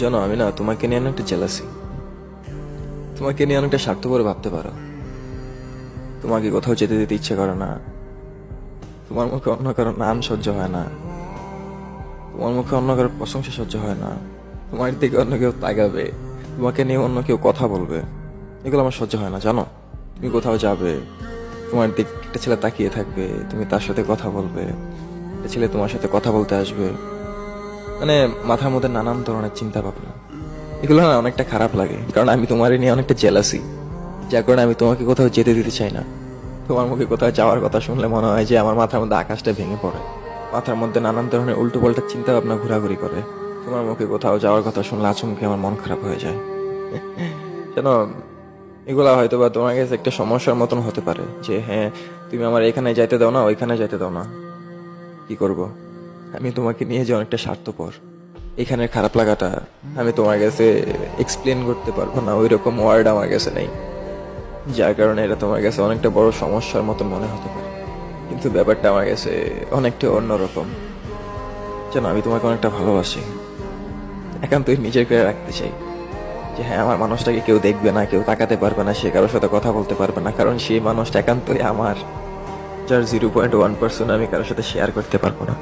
জানো, আমি না তোমাকে নিয়ে অনেকটা জেলাসি। তোমাকে নিয়ে অনেকটা স্বার্থপর ভাবতে পারো। তোমাকে কোথাও যেতে দিতে ইচ্ছে করে না। তোমার মুখে অন্য কারো নাম সহ্য হয় না। তোমার মুখে অন্য কারোর প্রশংসা সহ্য হয় না। তোমার দিকে অন্য কেউ তাকাবে, তোমাকে নিয়ে অন্য কেউ কথা বলবে, এগুলো আমার সহ্য হয় না। জানো, তুমি কোথাও যাবে, তোমার দিকে একটা ছেলে তাকিয়ে থাকবে, তুমি তার সাথে কথা বলবে, একটা ছেলে তোমার সাথে কথা বলতে আসবে, মানে মাথার মধ্যে নানান ধরনের চিন্তা ভাবনা, এগুলো না অনেকটা খারাপ লাগে। কারণ আমি তোমার নিয়ে অনেকটা জেলাসি, যার কারণে আমি তোমাকে কোথাও যেতে দিতে চাই না। তোমার মুখে কোথাও যাওয়ার কথা শুনলে মনে হয় যে আমার মাথার মধ্যে আকাশটা ভেঙে পড়ে। মাথার মধ্যে নানান ধরনের উল্টো পাল্টা চিন্তা ভাবনা ঘোরাঘুরি করে। তোমার মুখে কোথাও যাওয়ার কথা শুনলে আচমকে আমার মন খারাপ হয়ে যায়। জানো, এগুলা হয়তো বা তোমার কাছে একটা সমস্যার মতন হতে পারে যে হ্যাঁ, তুমি আমার এখানে যাইতে দাও না, ওইখানে যাইতে দাও না। কি করব, আমি তোমাকে নিয়ে যে অনেকটা স্বার্থপর। এখানের খারাপ লাগাটা আমি তোমার কাছে এক্সপ্লেন করতে পারবো না, ওই রকম ওয়ার্ড আমার কাছে নেই, যার কারণে এটা তোমার কাছে অনেকটা বড় সমস্যার মতন মনে হতে পারে। কিন্তু ব্যাপারটা আমার কাছে অনেকটা অন্যরকম। জানো, আমি তোমাকে অনেকটা ভালোবাসি, একান্তই নিজের করে রাখতে চাই। যে হ্যাঁ, আমার মানুষটাকে কেউ দেখবে না, কেউ তাকাতে পারবে না, সে কারোর সাথে কথা বলতে পারবে না, কারণ সেই মানুষটা একান্তই আমার, যার 0.1% আমি কারোর সাথে শেয়ার করতে পারবো না।